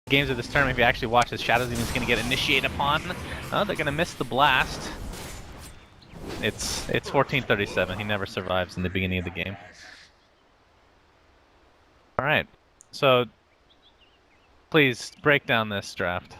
games of this tournament, if you actually watch this, Shadows Demon's going to get initiated upon. Oh, they're going to miss the blast. It's 1437. He never survives in the beginning of the game. Alright, so please break down this draft.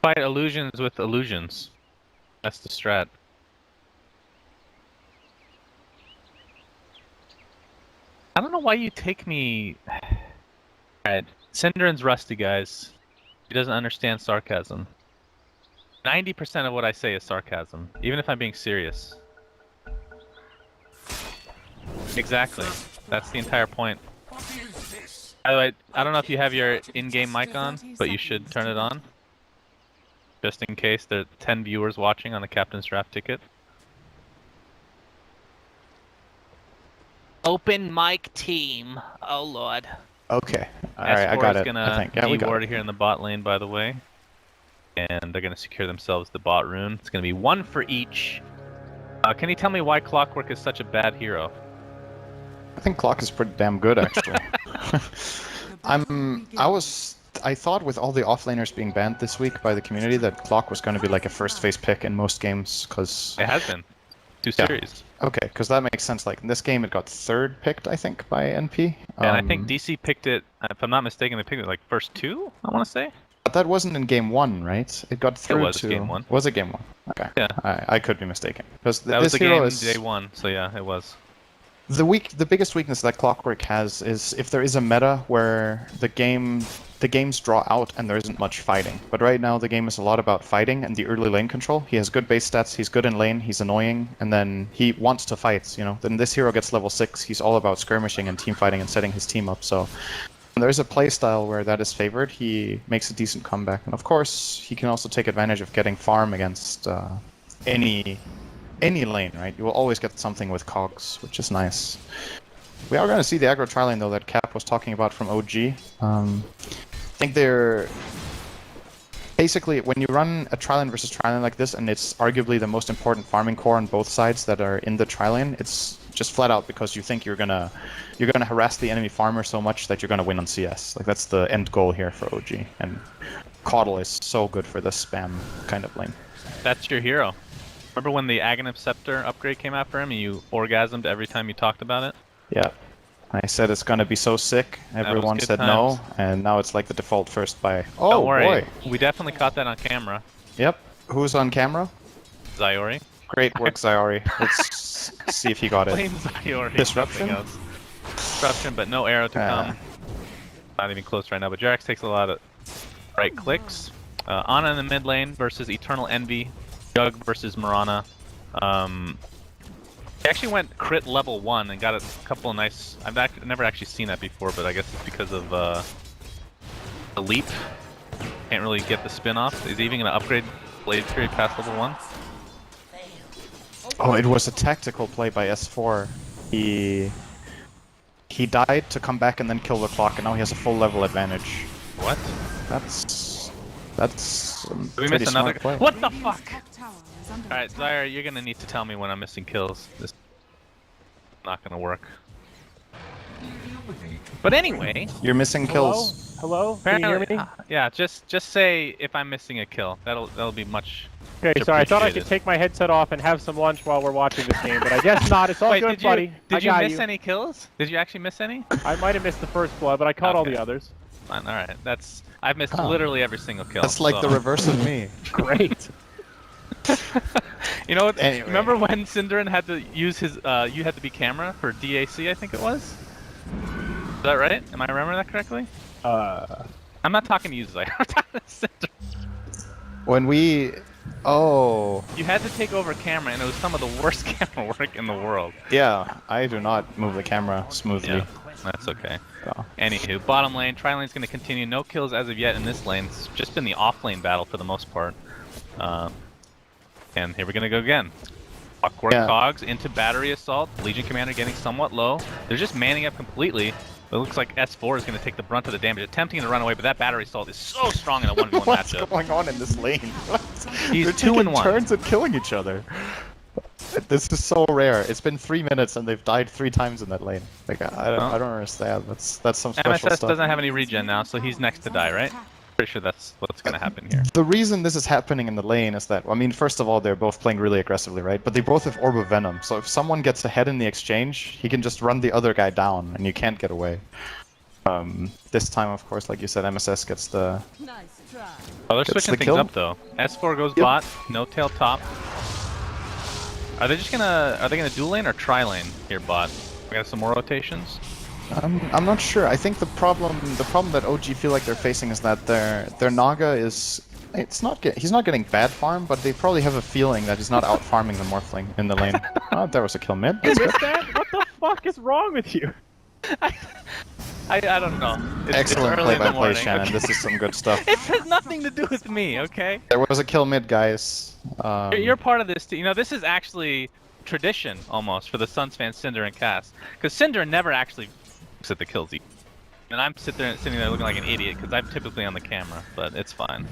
Fight illusions with illusions. That's the strat. I don't know why you take me... Alright, Synderen's rusty, guys. He doesn't understand sarcasm. 90% of what I say is sarcasm, even if I'm being serious. Exactly. That's the entire point. By the way, I don't know if you have your in-game mic on, but you should turn it on. Just in case there are 10 viewers watching on the Captain's Draft ticket. Open mic team. Oh lord. Okay. Alright, I got it. I think. Yeah, we got it here in the bot lane, by the way. And they're going to secure themselves the bot rune. It's going to be one for each. Can you tell me why Clockwork is such a bad hero? I think Clock is pretty damn good, actually. I thought with all the offlaners being banned this week by the community that Clock was going to be like a first phase pick in most games, because... It has been. 2 series. Okay, because that makes sense. Like, in this game it got 3rd picked, I think, by NP. And I think DC picked it, if I'm not mistaken, they picked it like first 2, I want to say? But that wasn't in game 1, right? It got through It was to... game 1. Was it game 1? Okay. Yeah. I could be mistaken. Because that was the game day 1, so yeah, it was. The biggest weakness that Clockwork has is if there is a meta where the games draw out and there isn't much fighting. But right now the game is a lot about fighting and the early lane control. He has good base stats, he's good in lane, he's annoying, and then he wants to fight, you know. Then this hero gets level 6, he's all about skirmishing and team fighting and setting his team up, so when there's a playstyle where that is favored, he makes a decent comeback. And of course, he can also take advantage of getting farm against any lane, right? You will always get something with cogs, which is nice. We are going to see the aggro tri-lane, though, that Cap was talking about from OG. I think they're... Basically, when you run a tri-lane versus tri-lane like this, and it's arguably the most important farming core on both sides that are in the tri-lane, it's just flat out because you think you're gonna harass the enemy farmer so much that you're gonna win on CS. Like, that's the end goal here for OG, and Caudle is so good for this spam kind of lane. That's your hero. Remember when the Aghanim Scepter upgrade came out for him and you orgasmed every time you talked about it? Yeah. I said it's gonna be so sick, everyone said no, and now it's like the default first buy. Oh, don't worry, boy. We definitely caught that on camera. Yep. Who's on camera? Zyori. Great work, Zyori. Let's see if he got it. Plain Zyori. Disruption? Disruption, but no arrow to come. Not even close right now, but Jerax takes a lot of right clicks. Ana in the mid lane versus Eternal Envy. Jug versus Mirana. He actually went crit level 1 and got a couple of nice... I've never actually seen that before, but I guess it's because of the leap. Can't really get the spin off. Is he even going to upgrade Blade Fury past level 1? Oh, it was a tactical play by S4. He died to come back and then kill the clock, and now he has a full level advantage. What? That's Did we miss another play. What the fuck? Alright, Zyre, you're gonna need to tell me when I'm missing kills. This is not gonna work. But anyway... You're missing kills. Hello? Can you hear me? Yeah, just say if I'm missing a kill. That'll be much... Okay, sorry, I thought I could take my headset off and have some lunch while we're watching this game, but I guess not. It's all Wait, good, buddy. Did you miss any kills? Did you actually miss any? I might have missed the first blood, but I caught all the others. Fine, alright. I've missed literally every single kill. That's like the reverse of me. Great. You know what? Anyway. Remember when Synderen had to use his you had to be camera for DAC, I think it was? Is that right? Am I remembering that correctly? I'm not talking to you, Zyre. I'm talking to Synderen. When we... Oh... You had to take over camera, and it was some of the worst camera work in the world. Yeah, I do not move the camera smoothly. Yeah. That's okay. Oh. Anywho, bottom lane, tri lane's gonna continue. No kills as of yet in this lane. It's just been the off lane battle for the most part. And here we're gonna go again. Clockwork Cogs into battery assault. Legion Commander getting somewhat low. They're just manning up completely. It looks like S4 is going to take the brunt of the damage, attempting to run away, but that battery assault is so strong in a 1v1 matchup. What's going on in this lane? He's They're 2 in 1. turns at killing each other. This is so rare. It's been 3 minutes and they've died 3 times in that lane. Like I don't understand. That's some special MSS stuff. doesn't have any regen now, so he's next to die, right? Pretty sure that's what's going to happen here. The reason this is happening in the lane is that, I mean, first of all, they're both playing really aggressively, right? But they both have Orb of Venom, so if someone gets ahead in the exchange, he can just run the other guy down, and you can't get away. This time, of course, like you said, MSS gets the... Oh, they're switching things up, though. S4 goes bot, no tail top. Are they gonna dual lane or tri lane here, bot? We got some more rotations? I'm not sure. I think the problem that OG feel like they're facing is that their Naga is he's not getting bad farm, but they probably have a feeling that he's not out farming the Morphling in the lane. Oh, there was a kill mid. You missed that? What the fuck is wrong with you? I don't know. Excellent early in the play by play, morning, Shannon. okay? This is some good stuff. It has nothing to do with me, okay? There was a kill mid, guys. You're part of this. You know, this is actually tradition almost for the Suns fans, Cinder and Cass, because Cinder never actually looks at the kills, and I'm sitting there looking like an idiot because I'm typically on the camera, but it's fine.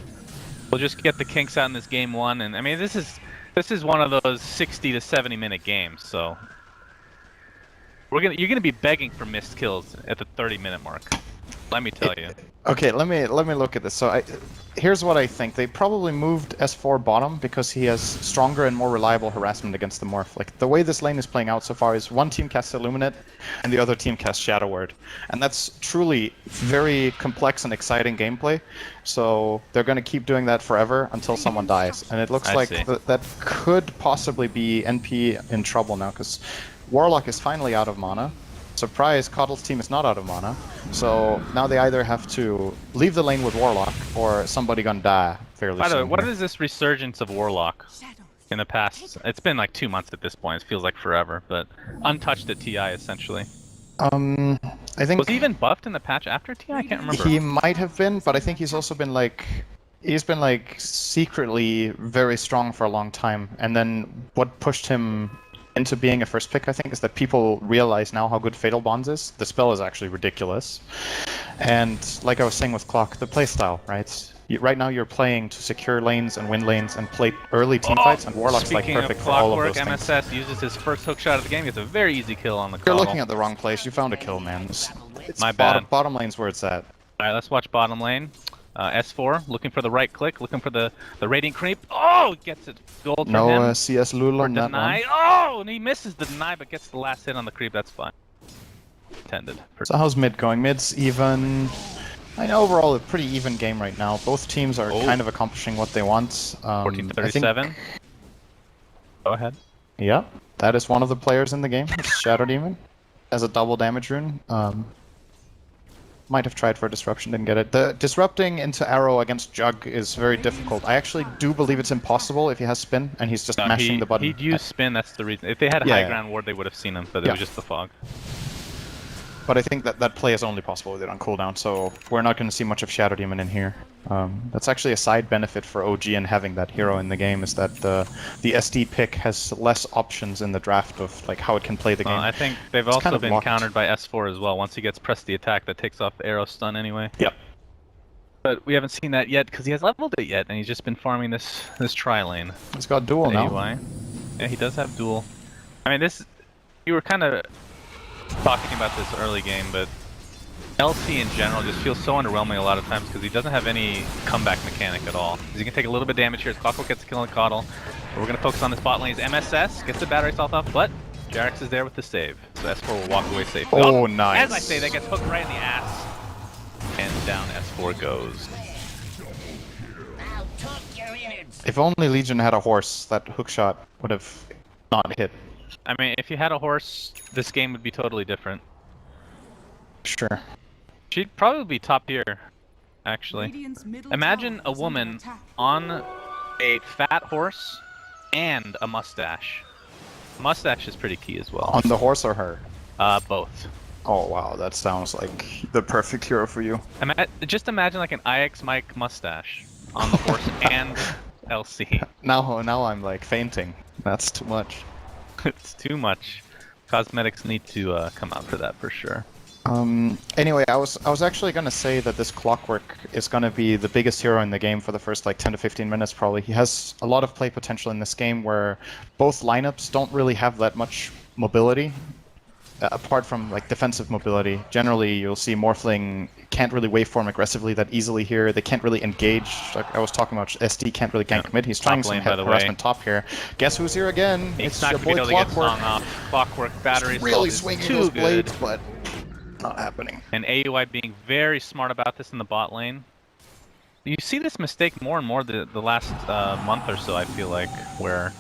We'll just get the kinks out in this game 1, and I mean this is one of those 60 to 70 minute games, so you're gonna be begging for missed kills at the 30-minute mark. Let me tell you. Okay, let me look at this. So here's what I think. They probably moved S4 bottom because he has stronger and more reliable harassment against the Morph. Like, the way this lane is playing out so far is one team casts Illuminate and the other team casts Shadow Word. And that's truly very complex and exciting gameplay. So they're going to keep doing that forever until someone dies. And it looks like that could possibly be NP in trouble now, because Warlock is finally out of mana. Surprise, Coddle's team is not out of mana, so now they either have to leave the lane with Warlock, or somebody gonna die fairly soon. By the way, what is this resurgence of Warlock in the past? It's been like 2 months at this point, it feels like forever, but untouched at TI essentially. I think... Was he even buffed in the patch after TI? I can't remember. He might have been, but I think he's also been like... He's been like secretly very strong for a long time, and then what pushed him into being a first pick, I think, is that people realize now how good Fatal Bonds is. The spell is actually ridiculous. And like I was saying with Clock, the playstyle, right? Right now you're playing to secure lanes and win lanes and play early team fights, and Warlock's like perfect for all of those things. MSS uses his first hook shot of the game, gets a very easy kill on the You're looking at the wrong place, you found a kill, man. It's my bad. Bottom lane's where it's at. Alright, let's watch bottom lane. S4 looking for the right click, looking for the Radiant Creep. Oh, gets it. Gold from him. No CS Lul on that one. Oh, and he misses the deny, but gets the last hit on the creep. That's fine. Intended. So how's mid going? Mid's even. I know overall a pretty even game right now. Both teams are kind of accomplishing what they want. 14-37. Go ahead. Yeah, that is one of the players in the game. Shadow Demon as a double damage rune. Might have tried for disruption, didn't get it. The disrupting into arrow against Jug is very difficult. I actually do believe it's impossible if he has spin and he's just mashing the button. He'd use spin, that's the reason. If they had a high ground ward, they would have seen him, but it was just the fog. But I think that play is only possible with it on cooldown, so we're not going to see much of Shadow Demon in here. That's actually a side benefit for OG and having that hero in the game, is that the SD pick has less options in the draft of like how it can play the game. I think they've also been countered by S4 as well. Once he gets press the attack, that takes off the arrow stun anyway. Yep. But we haven't seen that yet because he has leveled it yet, and he's just been farming this tri lane. He's got dual now. Yeah, he does have dual. I mean, you were kind of talking about this early game, but LC in general just feels so underwhelming a lot of times because he doesn't have any comeback mechanic at all. He can take a little bit of damage here. Clockwork gets a kill on the Coddle. But we're going to focus on this bot lane. MSS gets the battery assault off, but Jarex is there with the save. So S4 will walk away safe. Oh, nice. As I say, that gets hooked right in the ass. And down S4 goes. If only Legion had a horse, that hookshot would have not hit. I mean, if you had a horse, this game would be totally different. Sure. She'd probably be top tier, actually. Imagine a woman on a fat horse and a mustache. Mustache is pretty key as well. On the horse or her? Both. Oh wow, that sounds like the perfect hero for you. Just imagine like an IX Mike mustache on the horse and LC. Now I'm like fainting. That's too much. It's too much. Cosmetics need to come out for that for sure. Anyway, I was actually gonna say that this Clockwork is gonna be the biggest hero in the game for the first like 10 to 15 minutes probably. He has a lot of play potential in this game where both lineups don't really have that much mobility. Apart from like defensive mobility, generally you'll see Morphling can't really waveform aggressively that easily here. They can't really engage. Like I was talking about, SD can't really gank mid. He's trying some harassment top here. Guess who's here again? It's your not gonna boy be able to get Clockwork. song off. Clockwork battery Really assault swinging is too those good. blades, but not happening. And AUI being very smart about this in the bot lane. You see this mistake more and more the last month or so, I feel like, where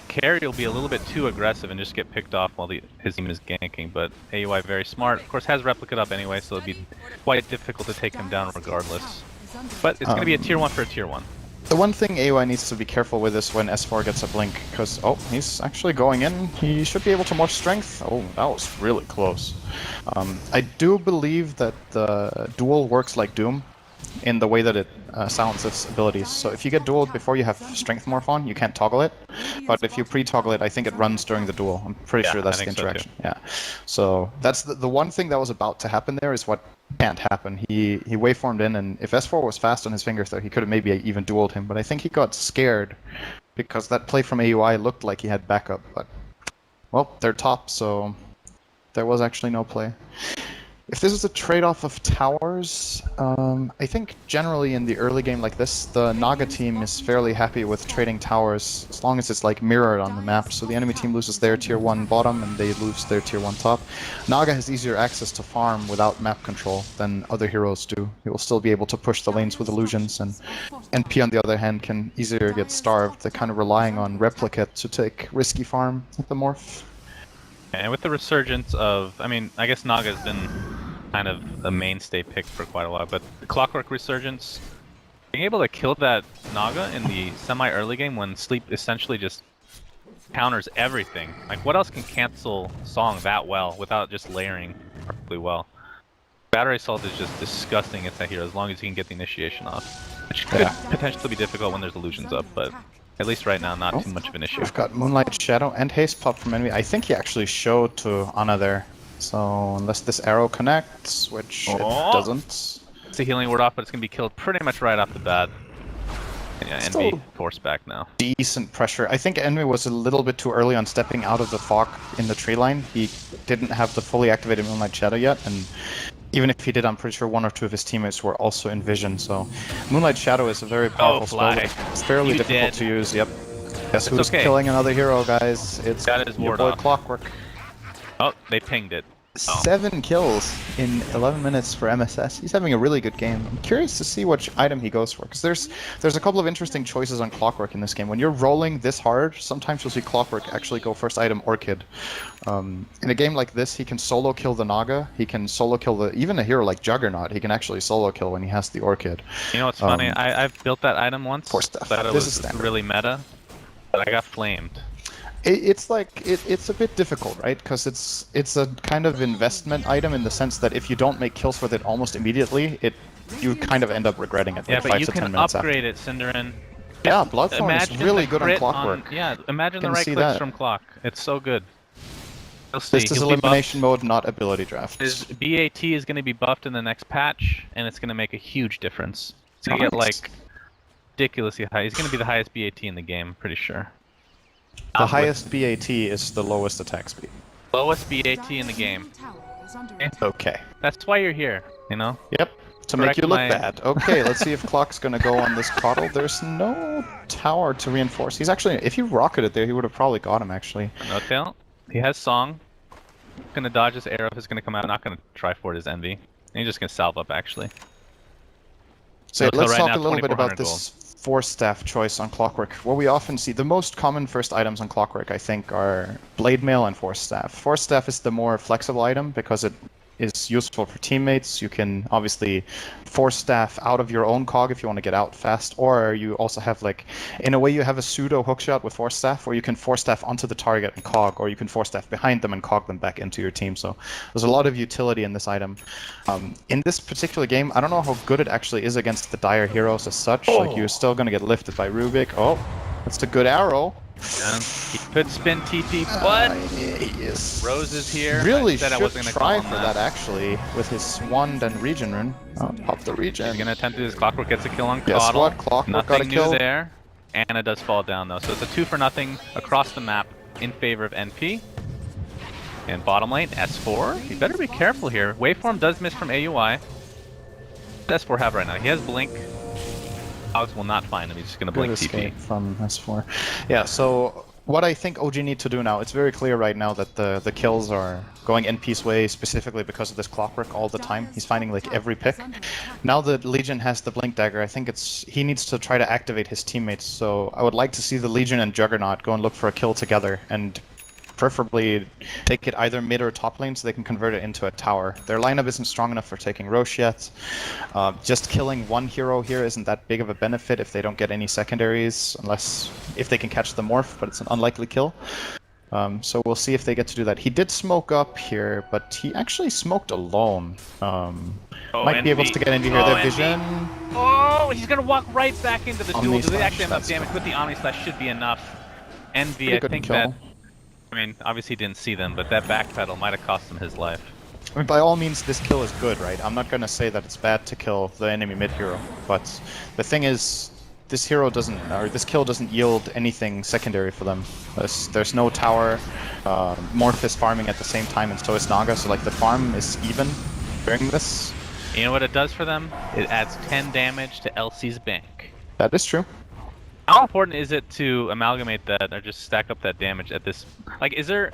carry will be a little bit too aggressive and just get picked off while his team is ganking, but AUI very smart. Of course has Replicate up anyway, so it'll be quite difficult to take him down regardless. But it's going to be a tier 1 for a tier 1. The one thing AUI needs to be careful with is when S4 gets a blink, because, oh, he's actually going in. He should be able to morph strength. Oh, that was really close. I do believe that the duel works like Doom in the way that it sounds its abilities. So if you get dueled before you have strength morph on, you can't toggle it. But if you pre-toggle it, I think it runs during the duel. I'm pretty sure that's the interaction. So yeah. So that's the one thing that was about to happen there is what can't happen. He waveformed in, and if S4 was fast on his fingers there, he could have maybe even dueled him. But I think he got scared because that play from AUI looked like he had backup. But, well, they're top, so there was actually no play. If this is a trade-off of towers, I think generally in the early game like this, the Naga team is fairly happy with trading towers as long as it's like mirrored on the map. So the enemy team loses their tier 1 bottom and they lose their tier 1 top. Naga has easier access to farm without map control than other heroes do. He will still be able to push the lanes with illusions, and NP on the other hand can easier get starved. They're kind of relying on Replicate to take risky farm with the morph. And with the resurgence of, I mean, I guess Naga's been kind of a mainstay pick for quite a while, but the Clockwork resurgence, being able to kill that Naga in the semi-early game when Sleep essentially just counters everything. Like, what else can cancel Song that well without just layering perfectly well? Battery Assault is just disgusting against that hero as long as you can get the initiation off, which could potentially be difficult when there's illusions up, but at least right now, not too much of an issue. We've got Moonlight Shadow and Haste Pop from enemy. I think he actually showed to Ana there. So unless this arrow connects, which it doesn't. It's a healing ward off, but it's going to be killed pretty much right off the bat. Yeah, Envy forced back now. Decent pressure. I think Envy was a little bit too early on stepping out of the fog in the tree line. He didn't have the fully activated Moonlight Shadow yet, and even if he did, I'm pretty sure 1 or 2 of his teammates were also in vision. So Moonlight Shadow is a very powerful spell. It's fairly difficult to use. Yep. Guess who's killing another hero, guys? It's your boy Clockwork. Oh, they pinged it. 7 kills in 11 minutes for MSS. He's having a really good game. I'm curious to see which item he goes for, because there's a couple of interesting choices on Clockwork in this game. When you're rolling this hard, sometimes you'll see Clockwork actually go first item Orchid. In a game like this, he can solo kill the Naga. He can solo kill even a hero like Juggernaut. He can actually solo kill when he has the Orchid. You know what's funny? I've built that item once. For stuff. That this was really meta, but I got flamed. It's like it's a bit difficult, right? Because it's a kind of investment item in the sense that if you don't make kills with it almost immediately, you kind of end up regretting it. Yeah, like but 5 you to 10 can minutes upgrade after. it, Cinderin. Yeah, Bloodthorn is really good on Clockwork. Yeah, imagine the right clicks from Clock. It's so good. This is elimination mode, not ability draft. His BAT is going to be buffed in the next patch, and it's going to make a huge difference. It's going to get like ridiculously high. He's going to be the highest BAT in the game, pretty sure. The highest BAT is the lowest attack speed. Lowest BAT in the game. Okay. That's why you're here, you know? Yep. To make you look bad. Okay, let's see if Clock's gonna go on this Coddle. There's no tower to reinforce. He's actually, if he rocketed there, he would have probably got him, actually. No tail. He has Song. Gonna dodge his arrow if it's gonna come out. Not gonna try for it as Envy. And he's just gonna salve up, actually. So let's talk a little bit about this Force Staff choice on Clockwork. What we often see, the most common first items on Clockwork, I think, are Blade Mail and Force Staff. Force Staff is the more flexible item because it is useful for teammates. You can obviously force staff out of your own cog if you want to get out fast, or you also have like, in a way you have a pseudo hookshot with force staff where you can force staff onto the target and cog, or you can force staff behind them and cog them back into your team. So there's a lot of utility in this item. In this particular game, I don't know how good it actually is against the dire heroes as such. Like, you're still going to get lifted by Rubik. Oh, that's a good arrow. Yeah, he could spin TP, but Yes. Rose is here. Really I said I should wasn't gonna try call for him that actually with his wand and regen rune. Oh, pop the regen. He's gonna attempt to do his Clockwork, gets a kill on Guess Coddle. what? Clockwork got a Nothing new kill. there. Anna does fall down though, so it's a 2 for nothing across the map in favor of NP. And bottom lane, S4. You better be careful here. Waveform does miss from AUI. What does S4 have right now? He has Blink. Alex will not find him, he's just gonna Good blink escape TP. from S4. Yeah, so what I think OG need to do now, it's very clear right now that the kills are going NP's way specifically because of this Clockwork all the time. He's finding like every pick. Now that Legion has the Blink Dagger, I think he needs to try to activate his teammates. So I would like to see the Legion and Juggernaut go and look for a kill together, and preferably take it either mid or top lane so they can convert it into a tower. Their lineup isn't strong enough for taking Roche yet. Just killing one hero here isn't that big of a benefit if they don't get any secondaries, unless if they can catch the morph, but it's an unlikely kill. So we'll see if they get to do that. He did smoke up here, but he actually smoked alone. Might be able to get into here. Their vision. Oh, he's gonna walk right back into the Omni duel. Do they Slash, actually have enough that's damage? fine. With the Omni Slash should be enough. Envy, Pretty I good think kill. that... I mean, obviously he didn't see them, but that backpedal might have cost him his life. I mean, by all means, this kill is good, right? I'm not gonna say that it's bad to kill the enemy mid hero, but the thing is, this hero doesn't, or this kill doesn't yield anything secondary for them. There's no tower. Morph is farming at the same time, and so is Naga. So like the farm is even during this. You know what it does for them? It adds 10 damage to LC's bank. That is true. How important is it to amalgamate that, or just stack up that damage at this? Like, is there?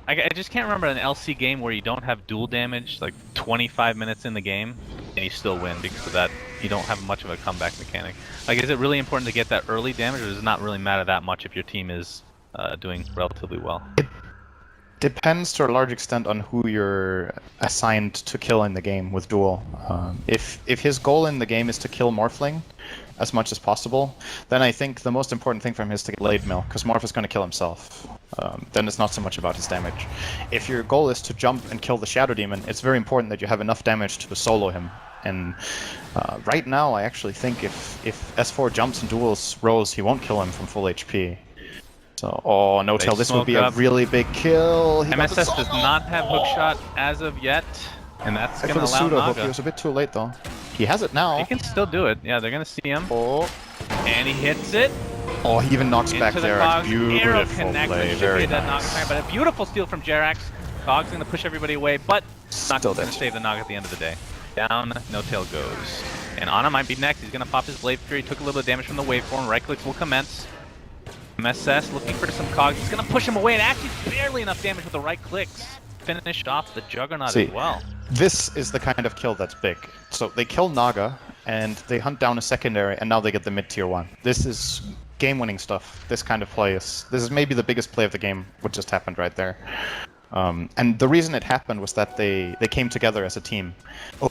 I just can't remember an LC game where you don't have dual damage, like 25 minutes in the game, and you still win because of that. You don't have much of a comeback mechanic. Like, is it really important to get that early damage, or does it not really matter that much if your team is doing relatively well? It depends to a large extent on who you're assigned to kill in the game with duel. If his goal in the game is to kill Morphling as much as possible, then I think the most important thing for him is to get Blade Mill, because Morph is going to kill himself. Then it's not so much about his damage. If your goal is to jump and kill the Shadow Demon, it's very important that you have enough damage to solo him. And right now, I actually think if S4 jumps and duels Rose, he won't kill him from full HP. So, oh, no tail, this would be a really big kill. MSS does not have hookshot as of yet, and that's going to allow pseudo hook. He Naga. was a bit too late though. He has it now. He can still do it. Yeah, they're going to see him. Oh, And he hits it. oh, he even knocks back Into the there. Cogs. Arrow Beautiful connect. play, Should very be that knock nice. back, but a beautiful steal from Jerax. Cogs going to push everybody away, but not Still going to dead. save the Nog at the end of the day. Down, no tail goes. And Ana might be next. He's going to pop his Blade Fury. Took a little bit of damage from the waveform. Right clicks will commence. MSS looking for some Cogs. He's going to push him away, and actually barely enough damage with the right clicks. Finished off the Juggernaut as well. This is the kind of kill that's big. So they kill Naga, and they hunt down a secondary, and now they get the mid-tier 1. This is game-winning stuff. This kind of play is... This is maybe the biggest play of the game, what just happened right there. And the reason it happened was that they came together as a team.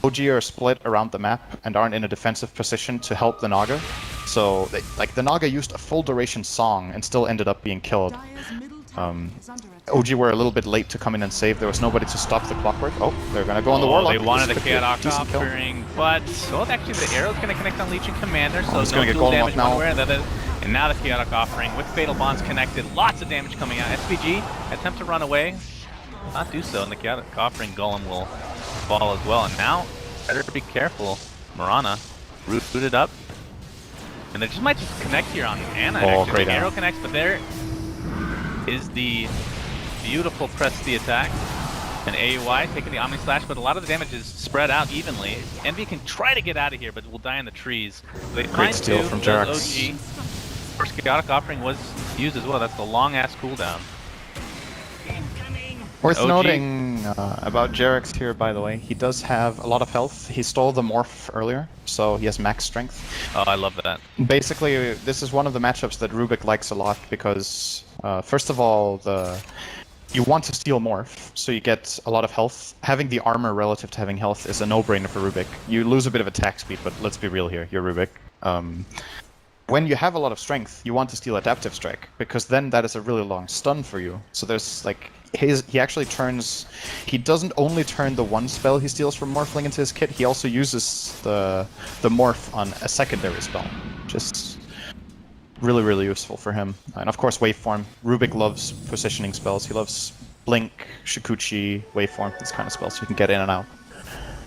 OG are split around the map and aren't in a defensive position to help the Naga. So, the Naga used a full duration song and still ended up being killed. OG were a little bit late to come in and save. There was nobody to stop the Clockwork. Oh, they're gonna go on the Warlock. They wanted This a could be chaotic decent kill. offering, but well, actually the arrow's going to connect on Legion Commander, so he's no gonna get dual Golem damage off now. one way or the other. And now the chaotic offering with Fatal Bonds connected, lots of damage coming out. SVG attempt to run away, not do so, and the chaotic offering Golem will fall as well. And now, better be careful. Mirana rooted up, and they just might just connect here on Ana. Oh, Actually, great the arrow arrow. connects, but there is the beautiful press the attack. And AUI taking the Omni Slash, but a lot of the damage is spread out evenly. Envy can try to get out of here, but will die in the trees. They find steal two, from does Jerax. OG. First chaotic offering was used as well. That's the long ass cooldown. Worth OG. noting about Jerax here, by the way, he does have a lot of health. He stole the Morph earlier, so he has max strength. Oh, I love that. Basically, this is one of the matchups that Rubik likes a lot because, first of all, You want to steal Morph, so you get a lot of health. Having the armor relative to having health is a no-brainer for Rubik. You lose a bit of attack speed, but let's be real here, you're Rubik. When you have a lot of strength, you want to steal Adaptive Strike, because then that is a really long stun for you. So there's like, he actually turns, he doesn't only turn the one spell he steals from Morphling into his kit, he also uses the Morph on a secondary spell. Just really, really useful for him. And of course, Waveform. Rubik loves positioning spells. He loves Blink, Shikuchi, Waveform, these kind of spells, so you can get in and out.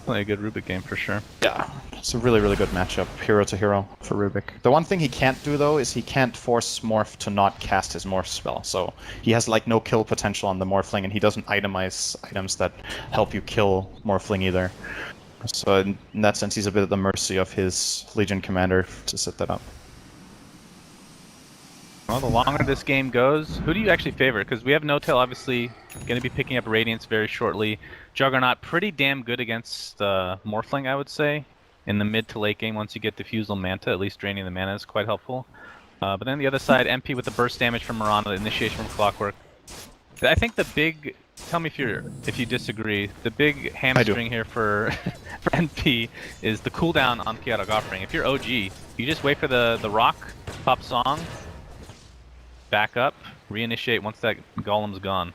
Play a good Rubik game for sure. Yeah, it's a really, really good matchup, hero to hero for Rubik. The one thing he can't do, though, is he can't force Morph to not cast his Morph spell. So he has, like, no kill potential on the Morphling, and he doesn't itemize items that help you kill Morphling either. So in that sense, he's a bit at the mercy of his Legion commander to set that up. Well, the longer this game goes, who do you actually favor? Because we have No-Tail obviously going to be picking up Radiance very shortly. Juggernaut pretty damn good against Morphling, I would say. In the mid to late game, once you get Diffusal Manta, at least draining the mana is quite helpful. But then the other side, MP with the burst damage from Mirana, the initiation from Clockwork. I think the big, tell me if you disagree, the big hamstring here for for NP is the cooldown on Chaotic Offering. If you're OG, you just wait for the rock, pop Song, back up, reinitiate once that golem's gone.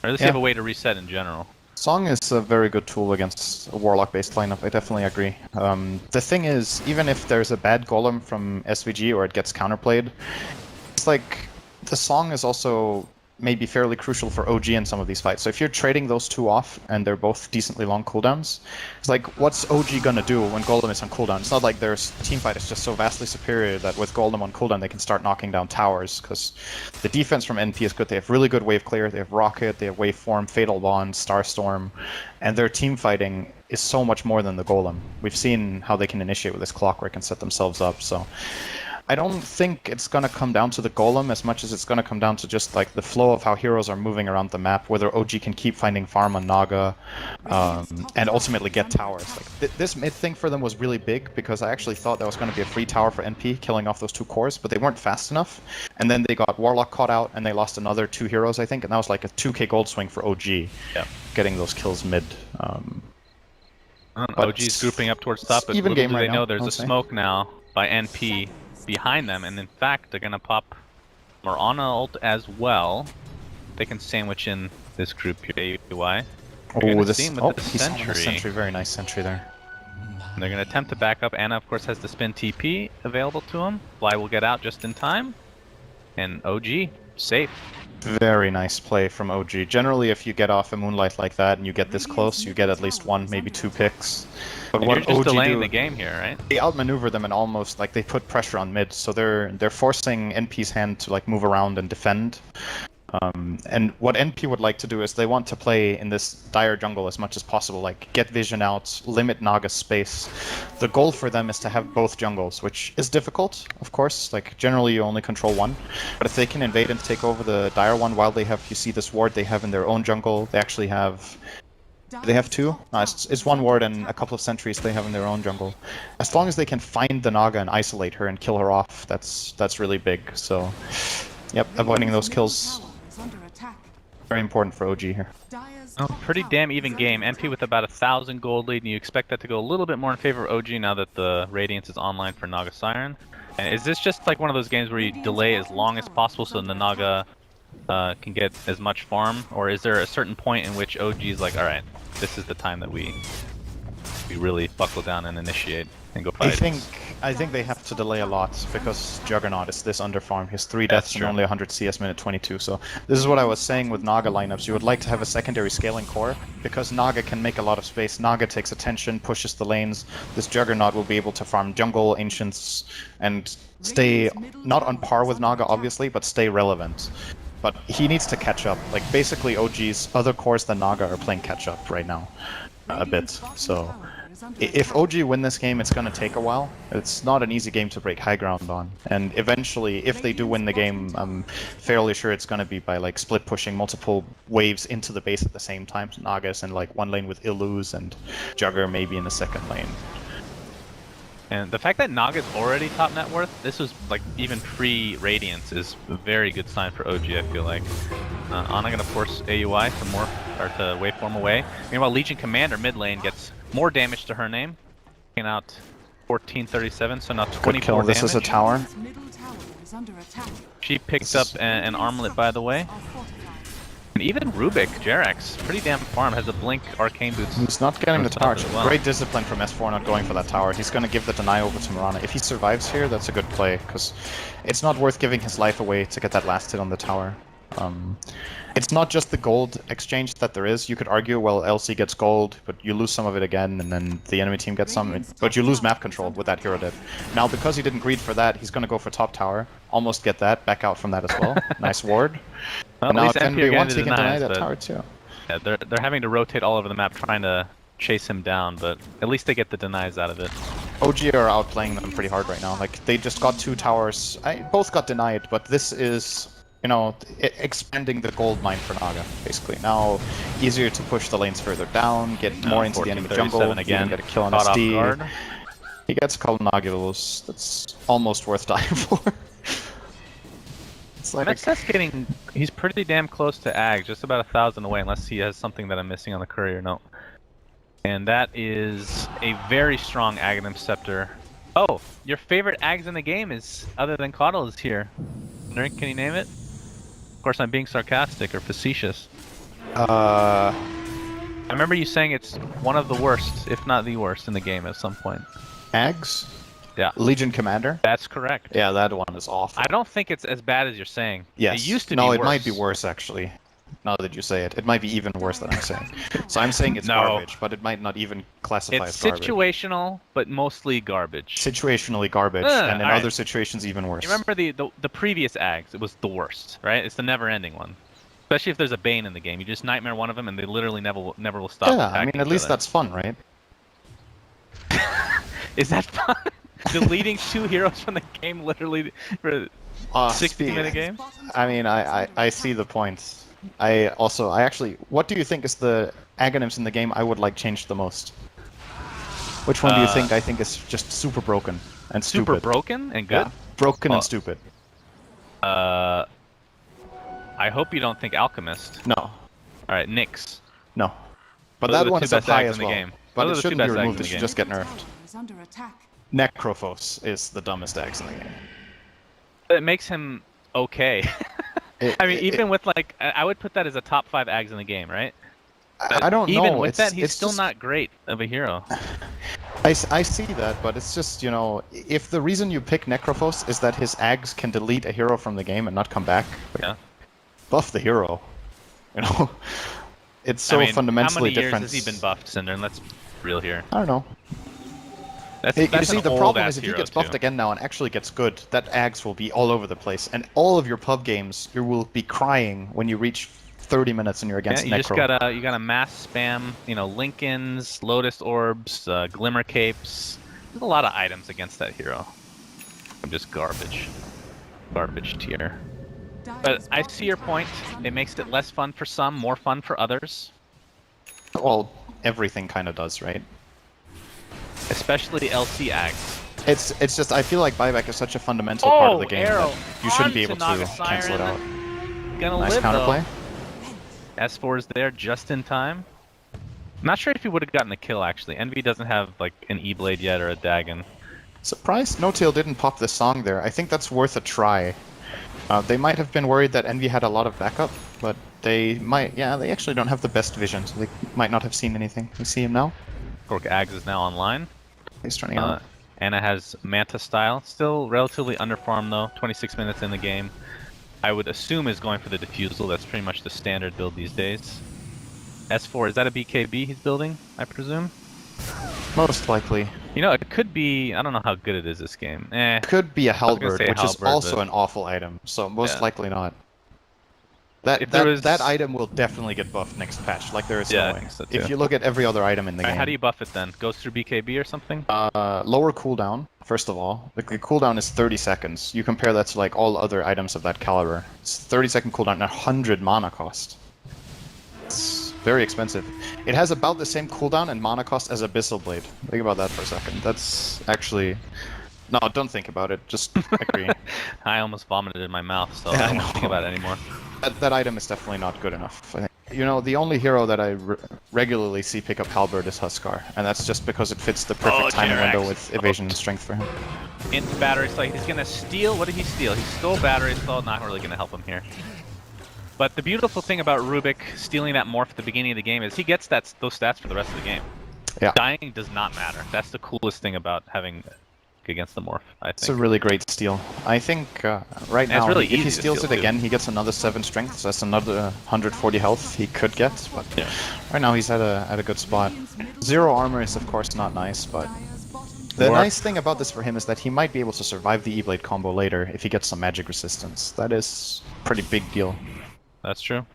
Or at least you have a way to reset in general. Song is a very good tool against a Warlock-based lineup, I definitely agree. The thing is, even if there's a bad golem from SVG or it gets counterplayed, it's like, the Song is also maybe fairly crucial for OG in some of these fights. So if you're trading those two off, and they're both decently long cooldowns, it's like, what's OG gonna do when Golem is on cooldown? It's not like their teamfight is just so vastly superior that with Golem on cooldown they can start knocking down towers, because the defense from NP is good. They have really good wave clear, they have Rocket, they have Waveform, Fatal Bond, Starstorm, and their team fighting is so much more than the Golem. We've seen how they can initiate with this Clockwork and set themselves up, so I don't think it's going to come down to the Golem as much as it's going to come down to just like the flow of how heroes are moving around the map, whether OG can keep finding farm on Naga, and ultimately get towers. Like this mid thing for them was really big, because I actually thought there was going to be a free tower for NP killing off those two cores, but they weren't fast enough. And then they got Warlock caught out, and they lost another 2 heroes, I think, and that was like a 2k gold swing for OG, getting those kills mid. OG's grouping up towards top, but even little game do right they now, know there's a smoke now by NP behind them, and in fact they're gonna pop Mirana ult as well. They can sandwich in this group here. AUI. Oh, this he's on the sentry. Very nice sentry there. And they're gonna attempt to back up. Anna, of course, has the spin TP available to him. Fly will get out just in time, and OG safe. Very nice play from OG. Generally, if you get off a Moonlight like that and you get this close, you get at least 1, maybe 2 picks. But and what you're just OG delaying do, the game here, right? they outmaneuver them and almost like they put pressure on mid, so they're forcing NP's hand to like move around and defend. And what NP would like to do is they want to play in this dire jungle as much as possible, like get vision out, limit Naga's space. The goal for them is to have both jungles, which is difficult, of course. Like generally you only control one, but if they can invade and take over the dire one while they have, you see this ward they have in their own jungle, they actually have. They have 2? No, it's 1 ward and a couple of sentries they have in their own jungle. As long as they can find the Naga and isolate her and kill her off, that's really big. So, yep, avoiding those kills. Very important for OG here. Oh, pretty damn even game. NP with about 1,000 gold lead, and you expect that to go a little bit more in favor of OG now that the Radiance is online for Naga Siren. And is this just like one of those games where you delay as long as possible so the Naga can get as much farm, or is there a certain point in which OG is like, alright, this is the time that we really buckle down and initiate and go fight? I think they have to delay a lot, because Juggernaut is this underfarm. He has 3 deaths and only 100 CS minute 22, so this is what I was saying with Naga lineups. You would like to have a secondary scaling core, because Naga can make a lot of space. Naga takes attention, pushes the lanes. This Juggernaut will be able to farm jungle, ancients, and stay not on par with Naga, obviously, but stay relevant. But he needs to catch up. Like, basically OG's other cores than Naga are playing catch up right now, a bit, so if OG win this game, it's going to take a while. It's not an easy game to break high ground on. And eventually, if they do win the game, I'm fairly sure it's going to be by like split pushing multiple waves into the base at the same time. So Naga's in like one lane with Illus and Jugger maybe in the second lane. And the fact that Naga's already top net worth, this was like even pre-Radiance, is a very good sign for OG, I feel like. Ana gonna force AUI to morph or to waveform away. Meanwhile, Legion Commander mid lane gets more damage to her name, taking out 1437, so now 24 Good kill. damage. This is a tower. She picked up an armlet, by the way. And even Rubik, Jerax, pretty damn farm, has a blink arcane boots. He's not getting the tower. as well. Great discipline from S4 not going for that tower. He's going to give the deny over to Mirana. If he survives here, that's a good play, because it's not worth giving his life away to get that last hit on the tower. It's not just the gold exchange that there is. You could argue, well, LC gets gold, but you lose some of it again, and then the enemy team gets some. But you lose map control with that hero div. Now, because he didn't greed for that, he's going to go for top tower. Almost get that. Back out from that as well. Nice ward. Well, And now if NP are NB getting wants, the he can deny denies, that but- tower too. Yeah, they're having to rotate all over the map trying to chase him down, but at least they get the denies out of it. OG are outplaying them pretty hard right now. Like, they just got 2 towers. Both got denied, but this is, you know, expanding the gold mine for Naga, basically. Now, easier to push the lanes further down, get more into the enemy jungle, 1437 again. get a kill on Caught off SD. guard. He gets Kalnagulos. That's almost worth dying for. It's like He's pretty damn close to Ag, just about 1,000 away, unless he has something that I'm missing on the courier. No. And that is a very strong Aghanim Scepter. Oh, your favorite Ags in the game is, other than Caudle, is here. Nerd, can you name it? Of course, I'm being sarcastic or facetious. I remember you saying it's one of the worst, if not the worst, in the game at some point. Ags? Yeah. Legion Commander? That's correct. Yeah, that one is awful. I don't think it's as bad as you're saying. Yes. It used to be no, worse. it might be worse, actually. Now that you say it. It might be even worse than I'm saying. So I'm saying it's No. garbage, but it might not even classify It's as garbage. situational, but mostly garbage. Situationally garbage, and in alright. other situations even worse. You remember the previous Ags? It was the worst, right? It's the never-ending one. Especially if there's a Bane in the game. You just nightmare one of them, and they literally never will stop. Yeah, I attacking mean, at each least other. that's fun, right? Is that fun? Deleting 2 heroes from the game literally for 60-minute game? I mean, I see the point. I actually, what do you think is the Aghanims in the game I would like changed the most? Which one do you think I think is just super broken and stupid? Super broken and good? Yeah, broken Oh. and stupid. I hope you don't think Alchemist. No, Alright, Nyx. No. But Those are that the one two is up best high Ags as in the well. game. But Those are it the two shouldn't be best Ags removed, in it the should game. just get nerfed. Necrophos is the dumbest Ags in the game. It makes him okay. I mean, even with like, I would put that as a top 5 Ags in the game, right? I don't know. Even with it's, that, he's it's still just, not great of a hero. I see that, but it's just, you know, if the reason you pick Necrophos is that his Ags can delete a hero from the game and not come back, Yeah. buff the hero. You know? It's so I mean, fundamentally how many different. years has he been buffed, Cinder? And let's be real here. I don't know. That's, You that's see, an the problem old-ass is if he hero, gets buffed too. again now and actually gets good, that Ags will be all over the place. And all of your pub games, you will be crying when you reach 30 minutes and you're against Yeah, you Necro. just gotta mass spam, you know, Lincolns, Lotus Orbs, Glimmer Capes. There's a lot of items against that hero. I'm just garbage. Garbage tier. But I see your point. It makes it less fun for some, more fun for others. Well, everything kind of does, right? Especially LC Ags. It's just, I feel like buyback is such a fundamental part of the game arrow. that you shouldn't be able to Onto cancel it out. Naga Gonna Nice live counterplay. though. S4 is there just in time. I'm not sure if he would have gotten the kill actually. Envy doesn't have like an E-Blade yet or a Dagon. Surprised No Tail didn't pop this song there. I think that's worth a try. They might have been worried that Envy had a lot of backup, but they might, yeah, they actually don't have the best vision, so they might not have seen anything. We see him now. Cork Ags is now online. He's turning out. Anna has Manta style. Still relatively underfarmed though. 26 minutes in the game. I would assume is going for the defusal. That's pretty much the standard build these days. S4, is that a BKB he's building, I presume? Most likely. You know, it could be, I don't know how good it is this game. Could be a was gonna halberd, say which is halberd, also but- an awful item, so most Yeah. likely not. That If there was- that item will definitely get buffed next patch, like there is Yeah, I no way. think so, If too. you look at every other item in the game. How do you buff it then? Goes through BKB or something? Lower cooldown, first of all. The cooldown is 30 seconds. You compare that to like all other items of that caliber. It's 30-second cooldown and 100 mana cost. It's very expensive. It has about the same cooldown and mana cost as Abyssal Blade. Think about that for a second. That's actually... No, don't think about it. Just agree. I almost vomited in my mouth, so Yeah, I I don't know. want to think about it anymore. that item is definitely not good enough. I think. You know, the only hero that I regularly see pick up Halberd is Huskar, and that's just because it fits the perfect timing window with evasion and strength for him. Into battery slide. He's gonna steal. What did he steal? He stole battery slide. Not really gonna help him here. But the beautiful thing about Rubik stealing that morph at the beginning of the game is he gets those stats for the rest of the game. Yeah. Dying does not matter. That's the coolest thing about having against the morph, I think. It's a really great steal. I think right now, really if he easy to steals steal it too. again, he gets another 7 strength, so that's another 140 health he could get. But Yeah. right now he's at a good spot. 0 armor is of course not nice, but the nice thing about this for him is that he might be able to survive the E-Blade combo later if he gets some magic resistance. That is a pretty big deal. That's true.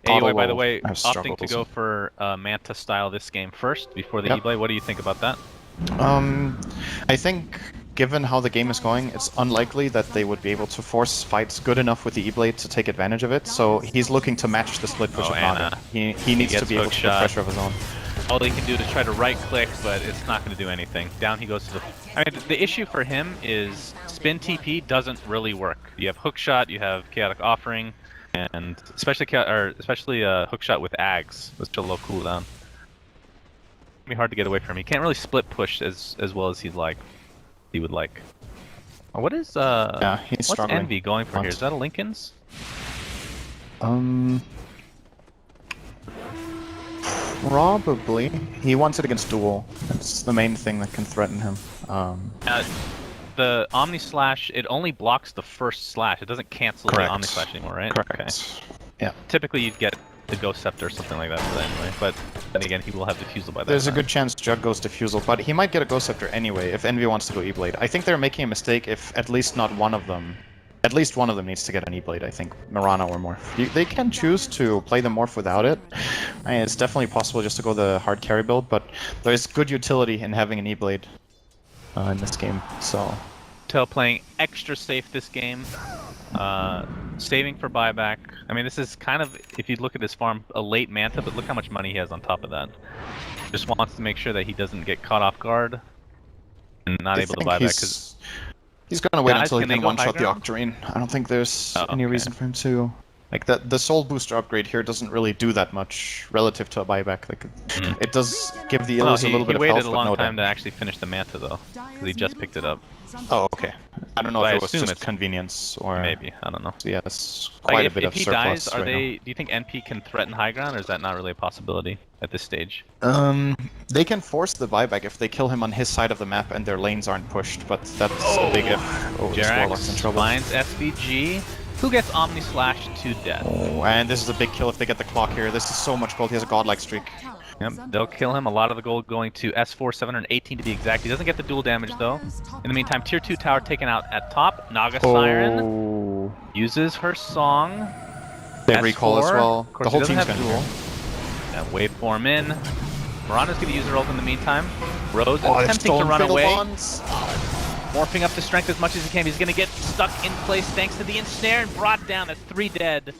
Auto AUI, by the will way, have opting to struggles. go for Manta style this game first before the Yep. E-Blade. What do you think about that? I think given how the game is going, it's unlikely that they would be able to force fights good enough with the E-Blade to take advantage of it, so he's looking to match the split push Oh, of Naga. Anna. He needs to gets be able to put hookshot. pressure of his own. All he can do is try to right click, but it's not going to do anything. Down he goes to the... I mean, the issue for him is spin TP doesn't really work. You have hookshot, you have chaotic offering, and especially hookshot with Ags with such a low cooldown. It'd be hard to get away from him. He can't really split push as well as he would like. Oh, what is Yeah, he's what's struggling. Envy going for here? Once. Is that a Lincoln's? Probably. He wants it against duel. That's the main thing that can threaten him. The Omni Slash, it only blocks the first slash. It doesn't cancel Correct. the Omni Slash anymore, right? Correct. Okay. Yeah. Typically you'd get the Ghost Scepter or something like that for that anyway, but then again he will have Diffusal by that There's a time. good chance Jug goes Diffusal, but he might get a Ghost Scepter anyway if Envy wants to go E-Blade. I think they're making a mistake if at least one of them needs to get an E-Blade, I think. Mirana or Morph. They can choose to play the Morph without it. I mean, it's definitely possible just to go the hard carry build, but there's good utility in having an E-Blade in this game, so... Tail playing extra safe this game, saving for buyback. I mean, this is kind of, if you look at his farm, a late Manta, but look how much money he has on top of that. Just wants to make sure that he doesn't get caught off guard and not able to buy back. Cause he's gonna wait Guys, until he can they can go one-shot the high ground? Octarine. I don't think there's any okay. reason for him to... Like, the Soul Booster upgrade here doesn't really do that much relative to a buyback. Like, it does give the Illies a little bit he of waited health, a but long no time to damage. actually finish the Manta though, because he just picked it up. Oh, okay. I don't know So if I it was assume just it's- convenience or... Maybe, I don't know. Yeah, it's Like, quite a if bit of he surplus dies, are right they? Do you think NP can threaten high ground, or is that not really a possibility at this stage? now. They can force the buyback if they kill him on his side of the map and their lanes aren't pushed, but that's a big if. Oh, this Warlock's in Jerax trouble. finds SVG, who gets Omni Slash to death. Oh, and this is a big kill if they get the clock here. This is so much gold. He has a godlike streak. Yep, they'll kill him. A lot of the gold going to S4, 718 to be exact. He doesn't get the dual damage though. In the meantime, tier 2 tower taken out at top. Naga Siren Oh. uses her song. They S4, recall as well. Of course, The whole he team's doesn't gonna have do. duel. That waveform in. Mirana's going to use her ult in the meantime. Rose Oh, they've attempting to stolen run Fatal away. Bonds. Morphing up to strength as much as he can. He's going to get stuck in place thanks to the ensnare and brought down at 3 dead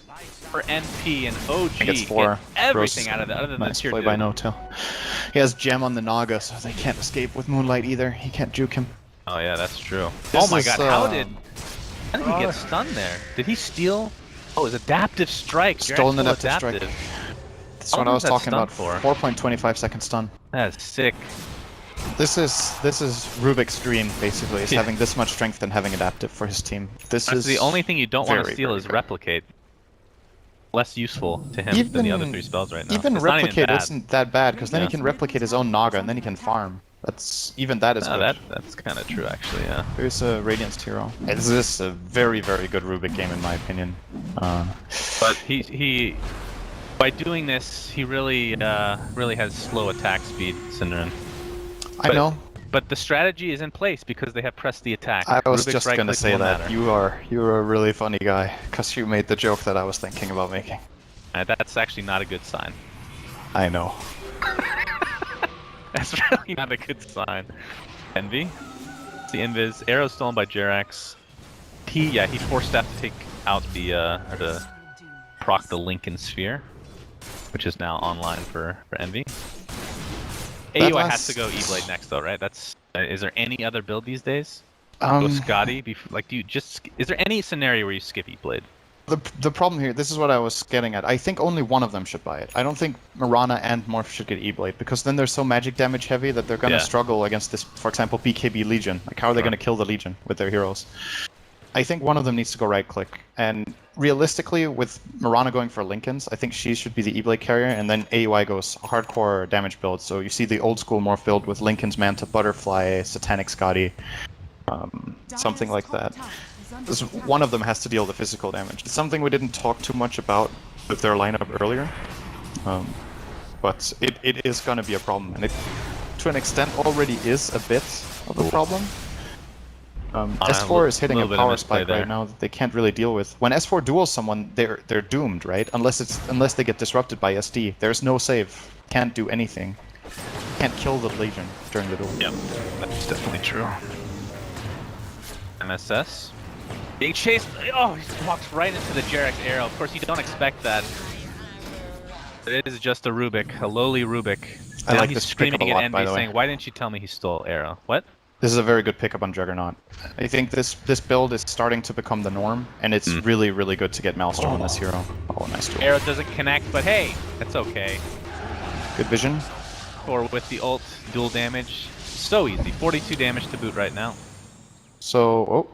for NP and OG. He gets 4. Gets everything Rose- out of that other than Nice the tier play 2. by No-Tail. He has Gem on the Naga, so they can't escape with Moonlight either. He can't juke him. Oh yeah, that's true. This Oh my is, god, how did he get stunned there? Did he steal? Oh, his adaptive strike. Stolen Jerax full adaptive strike. That's How what I long was was that talking about. stun for? 4.25 second stun. That's sick. This is Rubik's dream, basically, is Yeah. having this much strength and having adaptive for his team. This That's is the only thing you don't want to very, steal very is good. replicate. Less useful to him than the other 3 spells right now. Even It's not replicate bad. isn't that bad, because then Yeah. he can replicate his own Naga, and then he can farm. Even that is No, good. that's kind of true actually. Yeah. There's a Radiance hero. This is a very, very good Rubik game in my opinion. But he by doing this, he really has slow attack speed, Synderen. I know. But the strategy is in place because they have pressed the attack. I was Rubik's just right gonna click say will that matter. you're a really funny guy, because you made the joke that I was thinking about making. That's actually not a good sign. I know. That's really not a good sign. Envy. The invis. Arrow stolen by Jerax. He forced staff to take out the or to proc the Lincoln Sphere, which is now online for Envy. That AUI has last- to go E-Blade next though, right? That's is there any other build these days? Go Um, Scotty. Like, do you just? Is there any scenario where you skip E-Blade? The problem here, this is what I was getting at. I think only one of them should buy it. I don't think Mirana and Morph should get E-Blade, because then they're so magic damage heavy that they're gonna struggle against this, for example, BKB Legion. Like, how are they gonna kill the Legion with their heroes? I think one of them needs to go right-click. And realistically, with Mirana going for Linken's, I think she should be the E-Blade carrier, and then AUI goes hardcore damage build. So you see the old-school Morph build with Linken's Manta, Butterfly, Satanic Scotty, something like that. One of them has to deal the physical damage. It's something we didn't talk too much about with their lineup earlier, but it is going to be a problem, and it, to an extent, already is a bit of a problem. S4 is hitting a power spike right now that they can't really deal with. When S4 duels someone, they're doomed, right? Unless they get disrupted by SD. There's no save. Can't do anything. Can't kill the Legion during the duel. Yep, that's definitely true. MSS. Being chased. Oh, he walks right into the Jarek's arrow. Of course, you don't expect that. It is just a Rubik, a lowly Rubik. I like he's this screaming pickup a lot, at by Envy, the way. saying, "Why didn't you tell me he stole arrow?" What? This is a very good pickup on Juggernaut. I think this build is starting to become the norm, and it's really, really good to get Maelstrom on this hero. Oh, nice duel. Arrow doesn't connect, but hey, that's okay. Good vision. Or with the ult, dual damage. So easy. 42 damage to boot right now. So, oh,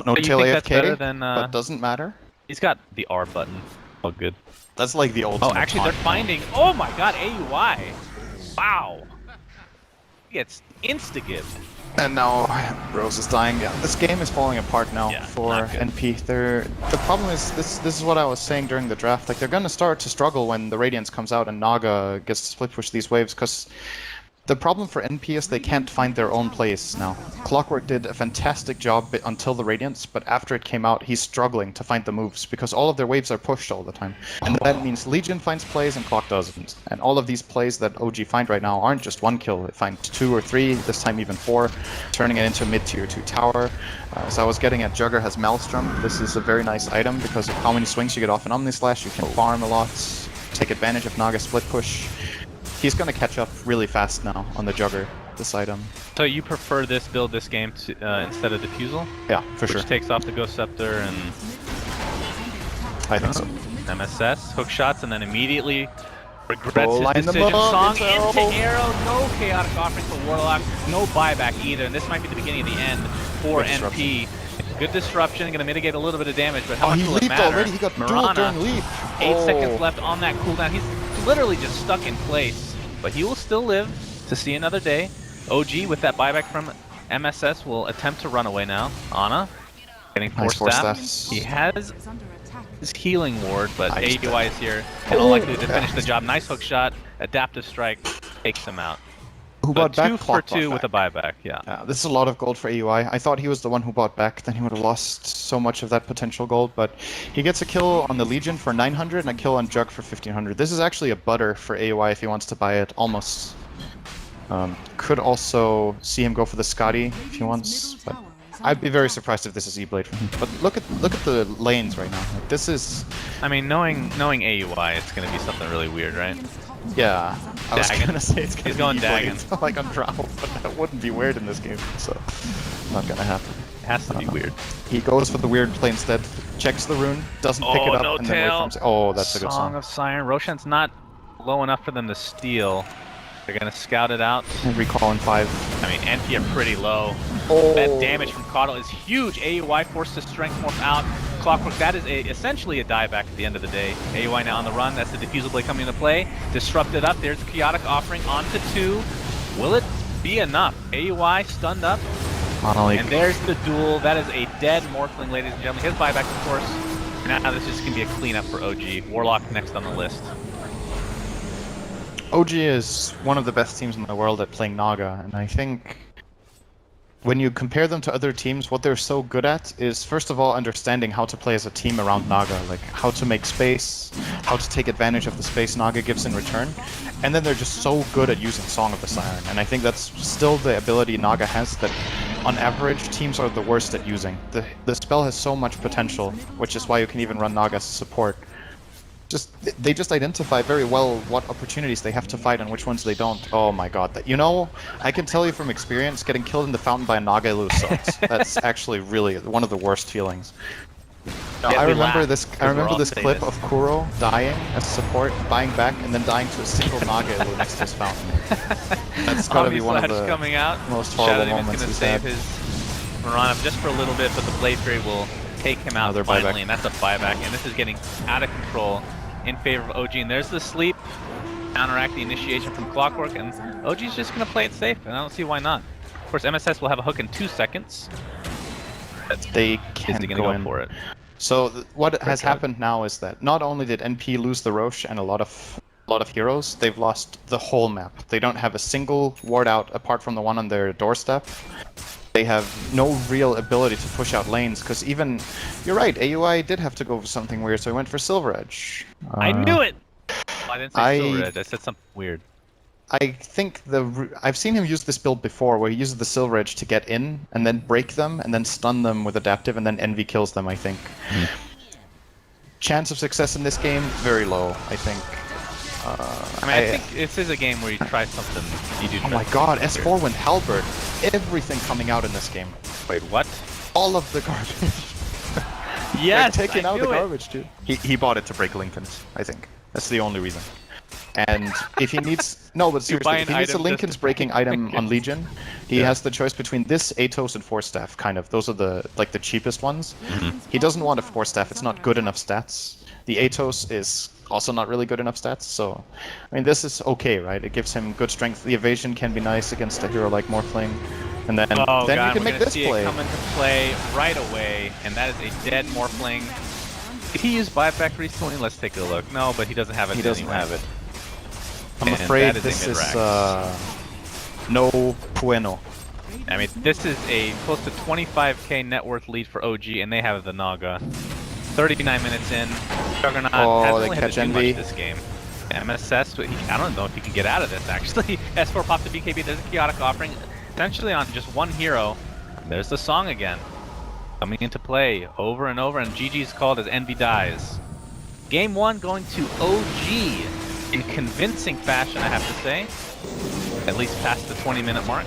no But you tail think that's better AFK, than, but doesn't matter. He's got the R button. Oh, good. That's like the old. Oh, actually, they're finding. Oh my God, AUI. Wow. He gets insta-give. And now Rose is dying. Yeah, this game is falling apart now for NP. The problem is this is what I was saying during the draft. Like, they're gonna start to struggle when the Radiance comes out and Naga gets to split push these waves, because the problem for NP is they can't find their own place now. Clockwork did a fantastic job until the Radiance, but after it came out, he's struggling to find the moves because all of their waves are pushed all the time. And that means Legion finds plays and Clock doesn't. And all of these plays that OG find right now aren't just one kill, it finds 2 or 3, this time even 4, turning it into a mid-tier 2 tower. So I was getting at Jugger has Maelstrom. This is a very nice item because of how many swings you get off an Omnislash. You can farm a lot, take advantage of Naga split push. He's gonna catch up really fast now on the Jugger, this item. So you prefer this build this game to, instead of Diffusal? Yeah, for sure. Which takes off the Ghost Scepter and I think so. MSS, hook shots, and then immediately regrets line his them decision. up, Song it's into Arrow. arrow, no chaotic offering for Warlock, no buyback either, and this might be the beginning of the end for Good NP. Good disruption, gonna mitigate a little bit of damage, but how much he will it leaped matter? already, he got dueled Mirana, during leap. 8 seconds left on that cooldown. He's literally just stuck in place, but he will still live to see another day. OG with that buyback from MSS will attempt to run away now. Ana getting Nice forced out. staffs. He has his healing ward, but Nice. AUI is here and all likely to finish the job. Nice hook shot, adaptive strike takes him out. Who But bought back? 2 for Clock 2 bought with a back. buyback, yeah. Yeah, this is a lot of gold for AUI. I thought he was the one who bought back, then he would have lost so much of that potential gold, but he gets a kill on the Legion for 900 and a kill on Jug for 1500. This is actually a butter for AUI if he wants to buy it, almost. Could also see him go for the Scotty if he wants, but I'd be very surprised if this is E-Blade for him. But look at the lanes right now. Like, this is... I mean, knowing AUI, it's going to be something really weird, right? Yeah, I was Dagon. gonna say it's gonna He's be going E-Blade, Dagon. like on Drow, but that wouldn't be weird in this game, so not gonna happen. It has to be weird. He goes for the weird play instead, checks the rune, doesn't pick it up, no and then tail. waits for him. Oh, that's a good Song song. of Siren. Roshan's not low enough for them to steal. They're gonna scout it out. And recall in 5. I mean, NP are pretty low. Oh. That damage from Caudle is huge. AUI forced to strength morph out. Clockwork, that is essentially a dieback at the end of the day. AUI now on the run. That's the Diffusal Blade coming into play. Disrupted up. There's the Chaotic offering onto 2. Will it be enough? AUI stunned up. Monolith. And there's the duel. That is a dead Morphling, ladies and gentlemen. His buyback, of course. Now this is going to be a cleanup for OG. Warlock next on the list. OG is one of the best teams in the world at playing Naga, and I think when you compare them to other teams, what they're so good at is, first of all, understanding how to play as a team around Naga, like how to make space, how to take advantage of the space Naga gives in return, and then they're just so good at using Song of the Siren, and I think that's still the ability Naga has that, on average, teams are the worst at using. The spell has so much potential, which is why you can even run Naga as support. They just identify very well what opportunities they have to fight and which ones they don't. Oh my god. You know, I can tell you from experience, getting killed in the fountain by a Naga Elu sucks. That's actually really one of the worst feelings. No, Yet I we remember laugh, this. 'cause I we're remember all this clip sadists. of Kuro dying as support, buying back, and then dying to a single Naga Lunistus fountain. That's gotta be one of Omnislash the coming out. most Shadow horrible Demon's moments gonna he's save had. his Mirana just for a little bit, but the Blade Fury will take him out Another finally, buyback. and that's a buyback. And this is getting out of control in favor of OG. And there's the sleep, counteract the initiation from Clockwork, and OG's just gonna play it safe, and I don't see why not. Of course, MSS will have a hook in 2 seconds. They Is can't he gonna go go in. for it? So what has out. happened now is that not only did NP lose the Roche and a lot of heroes, they've lost the whole map. They don't have a single ward out apart from the one on their doorstep. They have no real ability to push out lanes, because even, you're right, AUI did have to go for something weird, so he went for Silver Edge. I knew it! I didn't say Silver Edge, I said something weird. I think I've seen him use this build before, where he uses the Silver Edge to get in, and then break them, and then stun them with Adaptive, and then Envy kills them, I think. Chance of success in this game, very low, I think. I think this is a game where you try something you do. Oh my god, S4 went Halberd. Everything coming out in this game. Wait, what? All of the garbage. Yes, They're taking I out knew the it. garbage too. He bought it to break Lincolns, I think. That's the only reason. And if he needs... No, but You buy seriously, an if he needs a item just Lincoln's to breaking break item on Lincolns. Legion, he has the choice between this, Atos, and Force Staff, kind of. Those are the cheapest ones. He doesn't want a Force Staff, it's not good enough stats. The Atos is also not really good enough stats, so... I mean, this is okay, right? It gives him good strength. The evasion can be nice against a hero like Morphling. And then, Oh then god, you can we're make gonna this see play. it come into play right away, and that is a dead Morphling. Did he use buyback recently? Let's take a look. No, but he doesn't have it. He doesn't anyway. have it. I'm And afraid that is a this is mid-rack. no bueno. I mean, this is a close to 25k net worth lead for OG, and they have the Naga. 39 minutes in. Juggernaut Oh, hasn't they really had catch to do Envy. much this game. MSS, but I don't know if he can get out of this, actually. S4 popped the BKB. There's a chaotic offering, essentially on just one hero. There's the song again. Coming into play over and over, and GG's called as Envy dies. Game 1 going to OG in convincing fashion, I have to say. At least past the 20-minute mark.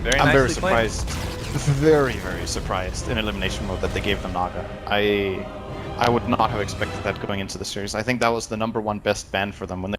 Very I'm very nicely played. surprised. Very, very surprised in elimination mode that they gave them Naga. I would not have expected that going into the series. I think that was the #1 best ban for them when they